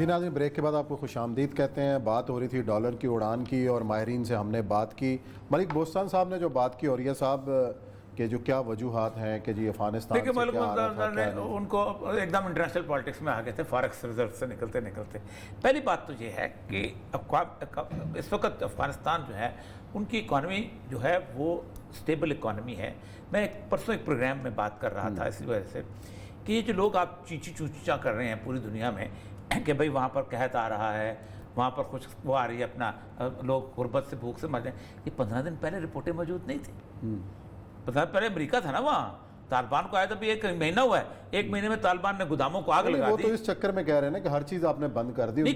جی ناظرین، بریک کے بعد آپ کو خوش آمدید کہتے ہیں. بات ہو رہی تھی ڈالر کی اڑان کی اور ماہرین سے ہم نے بات کی. ملک بوستان صاحب نے جو بات کی، اوریہ صاحب کے جو کیا وجوہات ہیں کہ جی افغانستان سے ملک کیا آ رہا تھا، کیا نہیں. ان کو ایک دم انٹرنیشنل پالیٹکس میں آ گئے تھے فارکس ریزرو سے نکلتے. پہلی بات تو یہ ہے کہ اس وقت افغانستان جو ہے ان کی اکانومی جو ہے وہ اسٹیبل اکانومی ہے. میں پرسوں ایک پروگرام میں بات کر رہا تھا اسی وجہ سے کہ یہ جو لوگ آپ چیچی چوچا کر رہے ہیں پوری دنیا میں کہ بھئی وہاں پر قحط آ رہا ہے، وہاں پر خوش وہ آ رہی ہے، اپنا لوگ غربت سے بھوک سے مر رہے ہیں، یہ 15 دن پہلے رپورٹیں موجود نہیں تھیں. 15 دن پہلے امریکہ تھا نا وہاں، طالبان کو آیا تھا بھی 1 مہینہ ہوا ہے، 1 مہینے میں طالبان نے گوداموں کو آگ لگا دی. وہ تو اس چکر میں کہہ رہے ہیں نا کہ ہر چیز آپ نے بند کر دی. نہیں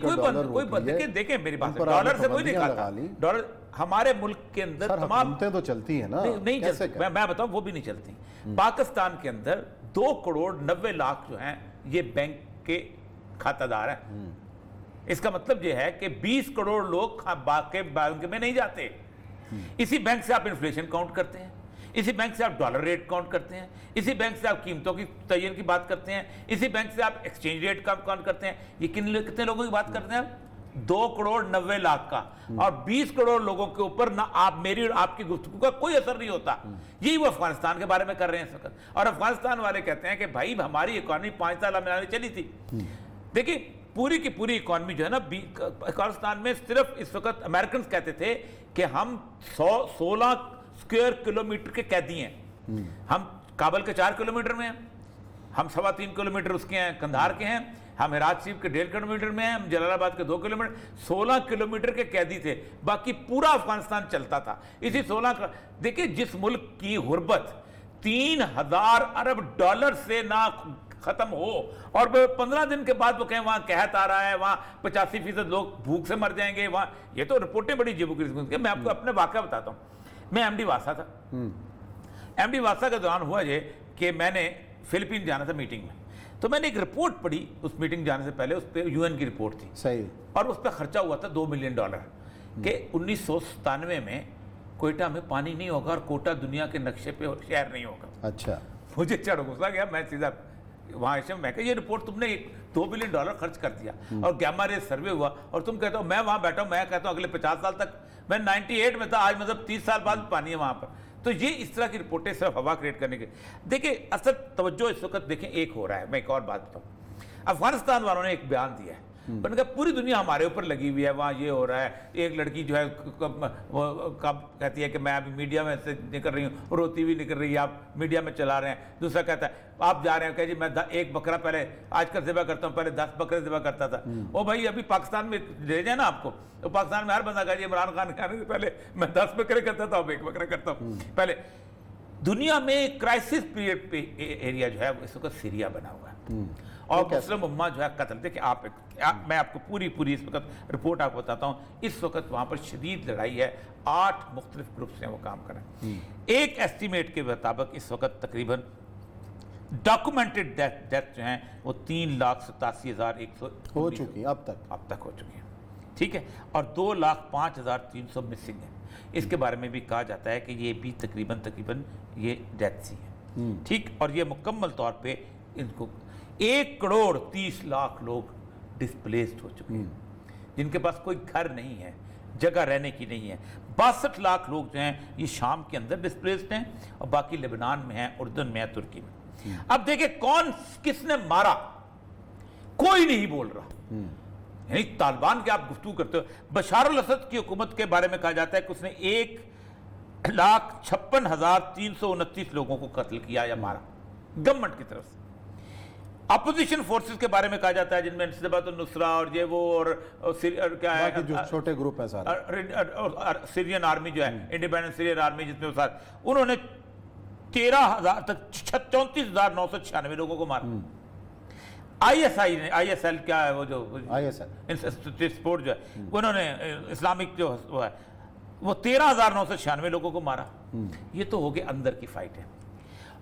کوئی بند دیکھیں میری بات، ڈالر سے کوئی نہیں کھاتا. ڈالر ہمارے ملک کے اندر تمام حکومتیں تو چلتی ہیں نا، نہیں چلتی. میں بتاؤں وہ بھی نہیں چلتی. پاکستان کے اندر 2 کروڑ 90 لاکھ جو ہیں یہ بینک کے کھاتہ دار ہیں. اس کا مطلب یہ ہے کہ 20 کروڑ لوگ باقی بینک میں نہیں جاتے. اسی بینک سے آپ انفلیشن کاؤنٹ کرتے ہیں، اسی بینک سے آپ ڈالر ریٹ کاؤنٹ کرتے ہیں، اسی بینک سے آپ قیمتوں کی تعین کی بات کرتے ہیں، اسی بینک سے آپ ایکسچینج ریٹ کا کاؤنٹ کرتے ہیں. یہ کتنے لوگوں کی بات کرتے ہیں آپ؟ 2 کروڑ 90 لاکھ کا. اور 20 کروڑ لوگوں کے اوپر نہ آپ میری اور آپ کی گفتگو کا کوئی اثر نہیں ہوتا. یہی وہ افغانستان کے بارے میں کر رہے ہیں اس وقت. اور افغانستان والے کہتے ہیں کہ بھائی ہماری اکانومی 5 سال میں چلی تھی. دیکھیں پوری کی پوری اکانومی جو ہے نا افغانستان میں، صرف اس وقت امریکنز کہتے تھے کہ ہم 16 اسکوائر کلومیٹر کے قیدی ہیں. ہم کابل کے 4 کلومیٹر میں ہیں، ہم 3.25 کلومیٹر اس کے ہیں کندھار کے ہیں، ہم ہرات شریف کے 1.5 کلومیٹر میں ہیں، ہم جلال آباد کے 2 کلومیٹر. 16 کلومیٹر کے قیدی تھے، باقی پورا افغانستان چلتا تھا. اسی 16 دیکھیں جس ملک کی غربت 3000 ارب ڈالر سے نہ ختم ہو اور 15 دن کے بعد وہ کہیں وہاں قحط آ رہا ہے، وہاں 85% لوگ بھوک سے مر جائیں گے وہاں. یہ تو رپورٹیں بڑی عجیب و غریب ہیں. میں آپ کو اپنے واقعہ بتاتا ہوں. میں ایم ڈی واسا تھا. ایم ڈی واسا کے دوران ہوا یہ کہ میں نے فلپین جانا تھا میٹنگ میں. تو میں نے ایک رپورٹ پڑھی اس میٹنگ جانے سے پہلے، اس پہ UN کی رپورٹ تھی صحیح، اور اس پہ خرچہ ہوا تھا $2 ملین کہ 1997 میں کوئٹہ میں پانی نہیں ہوگا اور کوئٹہ دنیا کے نقشے پہ شہر نہیں ہوگا. اچھا، مجھے چڑھ غصہ گیا. میں سیدھا وہاں میں کہا یہ رپورٹ تم نے $2 بلین خرچ کر دیا اور گیما ریس سروے ہوا اور تم کہتا ہو میں وہاں بیٹھا ہوں، میں کہتا ہوں اگلے 50 سال تک، میں 98 میں تھا، آج مطلب 30 سال بعد پانی ہے وہاں پر. تو یہ اس طرح کی رپورٹیں صرف ہوا کریٹ کرنے کے. دیکھیں اصل توجہ اس وقت دیکھیں ایک ہو رہا ہے. میں ایک اور بات بتاؤں. افغانستان والوں نے ایک بیان دیا ہے، انہوں نے کہا پوری دنیا ہمارے اوپر لگی ہوئی ہے، وہاں یہ ہو رہا ہے. ایک لڑکی جو ہے کب کہتی ہے کہ میں ابھی میڈیا میں سے نکل رہی ہوں، روتی ہوئی نکل رہی ہے، آپ میڈیا میں چلا رہے ہیں. دوسرا کہتا ہے آپ جا رہے ہیں کہ جی میں 1 بکرا پہلے آج کل ذبح کرتا ہوں، پہلے 10 بکرے ذبح کرتا تھا. او بھائی ابھی پاکستان میں لے جائیں نا آپ کو، تو پاکستان میں ہر بندہ کہا جی عمران خان کہنے سے پہلے میں 10 بکرے کرتا تھا، اب 1 بکرا کرتا ہوں. پہلے دنیا میں کرائسس پیریڈ پہ ایریا جو ہے اس وقت سیریا بنا ہوا ہے اور مسلم امہ جو ہے قتل. دیکھیں میں آپ کو پوری اس وقت رپورٹ آپ کو بتاتا ہوں. اس وقت وہاں پر شدید لڑائی ہے، 8 مختلف گروپس ہیں وہ کام کر رہے ہیں. ایک ایسٹیمیٹ کے مطابق اس وقت تقریباً ڈاکومنٹڈ ڈیتھ جو ہیں وہ 3,87,100 ہو چکی ہیں اب تک ہو چکی ہیں. ٹھیک ہے، اور 2,05,300 مسنگ ہیں. اس کے بارے میں بھی کہا جاتا ہے کہ یہ بھی تقریباً یہ ڈیتھ ہی ہے. ٹھیک، اور یہ مکمل طور پہ ان کو 1 کروڑ 30 لاکھ لوگ ڈسپلیسڈ ہو چکے ہیں، جن کے پاس کوئی گھر نہیں ہے، جگہ رہنے کی نہیں ہے. 62 لاکھ لوگ جو ہیں یہ شام کے اندر ڈسپلیسڈ ہیں اور باقی لبنان میں ہیں، اردن میں ہیں، ترکی میں. اب دیکھیں کس نے مارا، کوئی نہیں بول رہا. یعنی طالبان کے آپ گفتگو کرتے ہو. بشار الاسد کی حکومت کے بارے میں کہا جاتا ہے کہ اس نے 1,56,329 لوگوں کو قتل کیا یا مارا گورنمنٹ کی طرف سے. اپوزیشن فورسز کے بارے میں کہا جاتا ہے جن میں نصرت النصرہ اور یہ وہ اور کیا ہے جو چھوٹے گروپ ہیں سارے، سیرین آرمی جو ہے انڈیپینڈنٹ سیرین آرمی، جس میں انہوں نے 13,000 تک 34,996 لوگوں کو مارا. آئی ایس ایل کیا ہے وہ جو سپورٹ جو ہے انہوں نے اسلامک جو ہے وہ 13,996 لوگوں کو مارا. یہ تو ہو گیا اندر کی فائٹ ہے.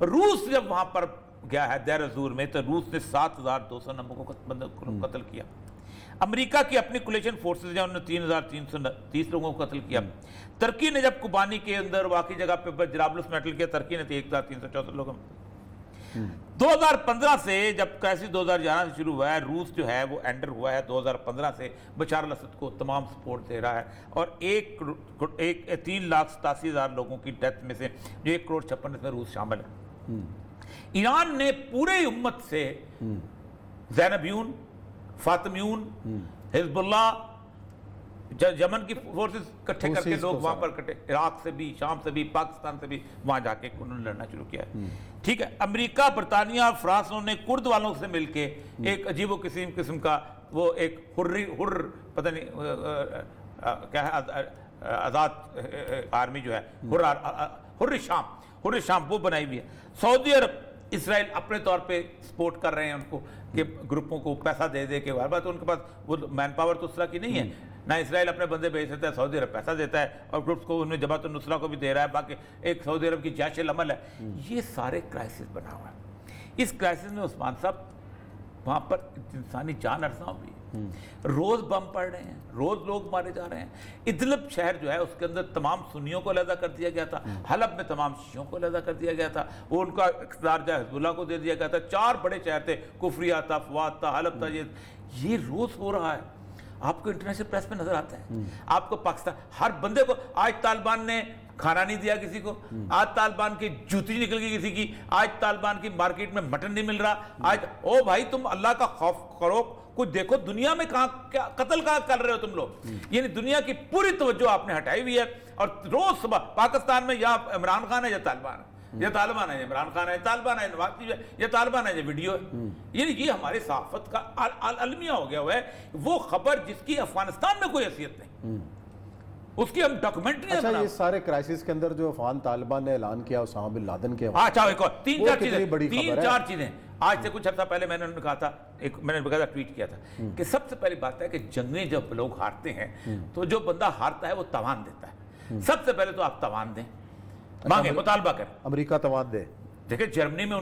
روس جب وہاں پر گیا ہے دیر الزور میں تو روس نے 7,290 کو قتل کیا. امریکہ کی اپنی کولیشن فورسز ہیں، انہوں نے 3,330 لوگوں کو قتل کیا. ترکی نے جب کبانی کے اندر واقعی جگہ پہ جرابلس میٹل کیا، ترکی نے 1,364 لوگوں. 2015 سے جب کرائسس 2011 سے شروع ہوا ہے، روس جو ہے وہ انڈر ہوا ہے 2015 سے بشار الاسد کو تمام سپورٹ دے رہا ہے، اور 3,87,000 لوگوں کی ڈیتھ میں سے 1,56,00,000 میں روس شامل ہے۔ ایران نے پورے امت سے زینبیون، فاطمیون، حزب اللہ، یمن کی فورسز کٹھے کر کے لوگ وہاں پر کٹے، عراق سے بھی، شام سے بھی، پاکستان سے بھی وہاں جا کے انہوں نے لڑنا شروع کیا ہے۔ ٹھیک ہے، امریکہ، برطانیہ اور فرانس نے کرد والوں سے مل کے ایک عجیب و قسم کا وہ ایک پتہ نہیں کیا ہے، آزاد آرمی جو ہے، حر شام وہ بنائی ہوئی ہے۔ سعودی عرب، اسرائیل اپنے طور پہ سپورٹ کر رہے ہیں ان کو کہ گروپوں کو پیسہ دے دے کے، ہر بات ان کے پاس وہ مین پاور تو اس طرح کی نہیں ہے، نہ اسرائیل اپنے بندے بھیج سکتا ہے، سعودی عرب پیسہ دیتا ہے اور گروپس کو انہیں جماعت النصرہ کو بھی دے رہا ہے، باقی ایک سعودی عرب کی جیش العمل ہے۔ یہ سارے کرائسس بنا ہوا ہے۔ اس کرائسس میں عثمان صاحب وہاں پر انسانی جان ارساں ہوئی ہے، روز بم پڑ رہے ہیں، روز لوگ مارے جا رہے ہیں۔ ادلب شہر جو ہے اس کے اندر تمام سنیوں کو علیحدہ کر دیا گیا تھا، حلب میں تمام شیعوں کو علیحدہ کر دیا گیا تھا، وہ ان کا اقتدار جو ہے حزب اللہ کو دے دیا گیا تھا۔ 4 بڑے شہر تھے، کفریہ تھا، فواد تھا، حلب تھا، یہ روز ہو رہا ہے۔ آپ کو انٹرنیشنل پریس میں نظر آتا ہے، آپ کو پاکستان ہر بندے کو، آج طالبان نے کھانا نہیں دیا کسی کو، آج طالبان کی جوتی نکل گئی کسی کی، آج طالبان کی مارکیٹ میں مٹن نہیں مل رہا، آج او بھائی تم اللہ کا خوف کرو، کچھ دیکھو دنیا میں کہاں کیا قتل کہاں کر رہے ہو تم لوگ، یعنی دنیا کی پوری توجہ آپ نے ہٹائی ہوئی ہے۔ اور روز صبح پاکستان میں یا عمران خان ہے یا طالبان ہے، یہ طالبان ہے، عمران خان ہے، طالبان ہے، نواز شریف ہے، یہ طالبان ہے، یہ ویڈیو ہے، یعنی یہ ہمارے صحافت کا المیہ ہو گیا ہوا ہے۔ وہ خبر جس کی افغانستان میں کوئی حیثیت نہیں، اس کی ہم ڈاکومنٹری اچھا، یہ سارے کرائسس کے اندر جو افغان طالبان نے اعلان کیا اسامہ بن لادن کے، اچھا ایک اور 3-4 چیزیں آج سے کچھ عرصہ پہلے میں نے کہا تھا، میں نے باقاعدہ ٹویٹ کیا تھا کہ سب سے پہلی بات ہے کہ جنگیں جب لوگ ہارتے ہیں تو جو بندہ ہارتا ہے وہ تاوان دیتا ہے، سب سے پہلے تو آپ تاوان دیں، مانگیں، مطالبہ کریں۔ امریکہ توان دے، دیکھیں جرمنی میں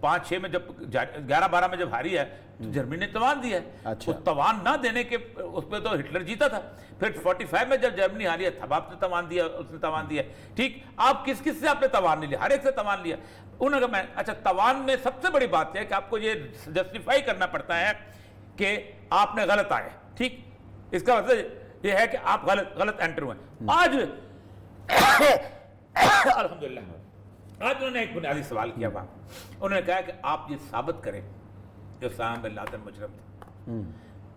5-6 میں جب 11-12 میں جب ہاری ہے تو جرمنی نے توان دیا ہے، وہ توان نہ دینے کے اس پہ تو ہٹلر جیتا تھا، پھر 45 میں جب جرمنی ہاری ہے تب آپ نے توان دیا، اس نے توان دیا، ٹھیک، آپ کس سے آپ نے توان نہیں لیا، ہر ایک سے توان لیا۔ انہوں نے کہا اچھا توان میں سب سے بڑی بات ہے کہ آپ کو یہ جسٹیفائی کرنا پڑتا ہے کہ آپ نے غلط آئے، ٹھیک، اس کا مطلب یہ ہے کہ آپ غلط انٹر ہوئے۔ آج الحمدللہ آج انہوں نے ایک بنیادی سوال کیا تھا، انہوں نے کہا کہ آپ یہ ثابت کریں کہ اسامہ بن لادن مجرم تھا۔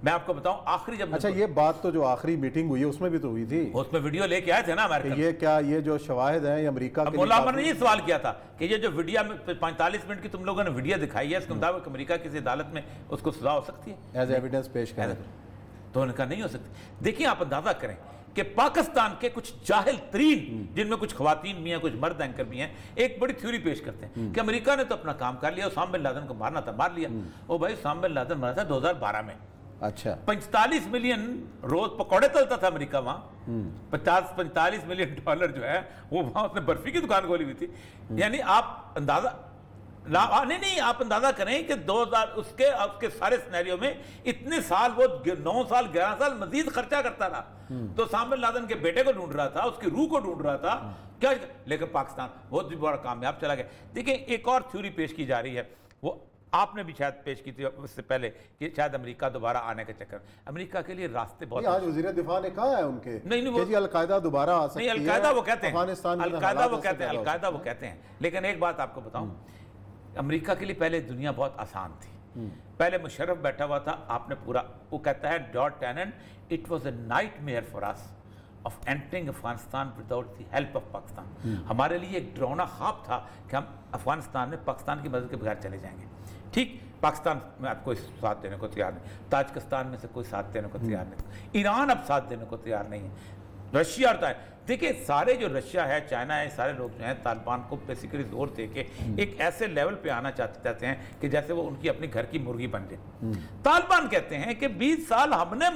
میں آپ کو بتاؤں آخری جب، اچھا یہ بات تو جو آخری میٹنگ ہوئی ہے اس میں بھی تو ہوئی تھی، اس میں ویڈیو لے کے آئے تھے نا امریکہ، یہ کیا یہ جو شواہد ہیں یہ امریکہ کے، مولا عمر نے یہ سوال کیا تھا کہ یہ جو ویڈیو میں 45 منٹ کی تم لوگوں نے ویڈیو دکھائی ہے اس کے مطابق امریکہ کسی عدالت میں اس کو سزا ہو سکتی ہے ایز ایویڈنس پیش کریں؟ تو انہوں نے کہا نہیں ہو سکتی۔ دیکھیں آپ اندازہ کریں کہ پاکستان کے کچھ جاہل ترین، جن میں کچھ خواتین بھی ہیں کچھ مرد اینکر بھی ہیں، ایک بڑی تھیوری پیش کرتے ہیں کہ امریکہ نے تو اپنا کام کر لیا، اسامہ بن لادن کو مارنا تھا مار لیا۔ او بھائی اسامہ بن لادن مرا تھا 2012 میں، اچھا 45 ملین روز پکوڑے تلتا تھا امریکہ وہاں، 45 ملین ڈالر جو ہے وہ وہاں اس نے برفی کی دکان کھولی ہوئی تھی، یعنی آپ اندازہ نہیں آپ اندازہ کریں کہ 2000 اس کے سارے سینیریو میں اتنے سال وہ 9 سال 11 سال مزید خرچہ کرتا رہا، تو اسامہ بن لادن کے بیٹے کو ڈھونڈ رہا تھا، اس کی روح کو ڈھونڈ رہا تھا کیا، لیکن پاکستان بہت بڑا کامیاب چلا گیا۔ دیکھیں ایک اور تھیوری پیش کی جا رہی ہے، وہ آپ نے بھی شاید پیش کی تھی اس سے پہلے کہ شاید امریکہ دوبارہ آنے کا چکر، امریکہ کے لیے راستے بہت، آج وزیر دفاع نے کہا ہے ان کے نہیں جی القاعدہ دوبارہ آ سکتی ہے، نہیں القاعدہ وہ کہتے ہیں، افغانستان القاعدہ وہ کہتے ہیں، لیکن ایک بات آپ کو بتاؤں، امریکہ کے لیے پہلے دنیا بہت آسان تھی، پہلے مشرف بیٹھا ہوا تھا، آپ نے پورا، وہ کہتا ہے that tenant, it was a nightmare for us of entering Afghanistan without the help of Pakistan, ہمارے لیے ایک ڈراؤنا خواب تھا کہ ہم افغانستان میں پاکستان کی مدد کے بغیر چلے جائیں گے، ٹھیک، پاکستان میں اب کوئی ساتھ دینے کو تیار نہیں، تاجکستان میں سے کوئی ساتھ دینے کو تیار نہیں، ایران اب ساتھ دینے کو تیار نہیں ہے، رشیا ہوتا ہے، دیکھیں سارے جو رشیا ہے، چائنا ہے، سارے لوگ جو ہیں طالبان کو بیسیکلی زور دے کے ایک ایسے لیول پہ آنا چاہتے ہیں کہ جیسے وہ ان کی اپنی گھر کی مرغی بن جائے۔ طالبان کہتے ہیں کہ 20 سال ہم نے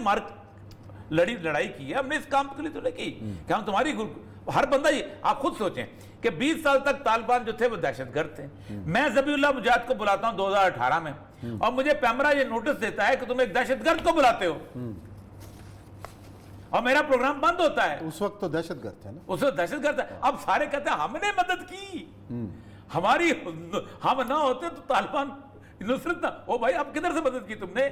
لڑائی کی ہے، ہم نے اس کام کے لیے تو نہیں کی کہ ہم تمہاری، ہر بندہ یہ آپ خود سوچیں کہ 20 سال تک طالبان جو تھے وہ دہشت گرد تھے، میں ذبیح اللہ مجاہد کو بلاتا ہوں 2018 میں، اور مجھے پیمرا یہ نوٹس دیتا ہے کہ تم ایک دہشت گرد کو بلاتے ہو، اور میرا پروگرام بند ہوتا ہے۔ اس وقت تو دہشت گرد تھے نا، اس وقت دہشت گرد ہے، اب سارے کہتے ہیں ہم نے مدد کی، ہماری ہم نہ ہوتے تو طالبان نصرت نہ او بھائی اب کدھر سے مدد کی تم نے؟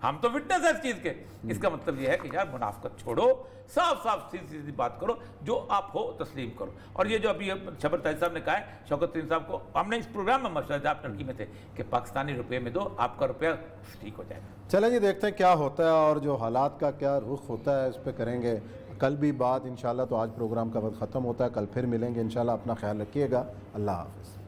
ہم تو وٹنس ہے اس چیز کے. اس کا مطلب یہ ہے کہ یار منافقت چھوڑو, صاف صاف سیدھی سیدھی بات کرو, جو آپ ہو تسلیم کرو. اور یہ جو ابھی شبر تاج صاحب نے کہا ہے, شوکت ترین صاحب کو ہم نے اس پروگرام میں مشورہ دیا, آپ ٹرکی میں تھے, کہ پاکستانی روپے میں دو, آپ کا روپیہ ٹھیک ہو جائے گا. چلیں جی دیکھتے ہیں کیا ہوتا ہے اور جو حالات کا کیا رخ ہوتا ہے اس پہ کریں گے کل بھی بات انشاءاللہ. تو آج پروگرام کا وقت ختم ہوتا ہے, کل پھر ملیں گے انشاءاللہ. اپنا خیال رکھیے گا. اللہ حافظ.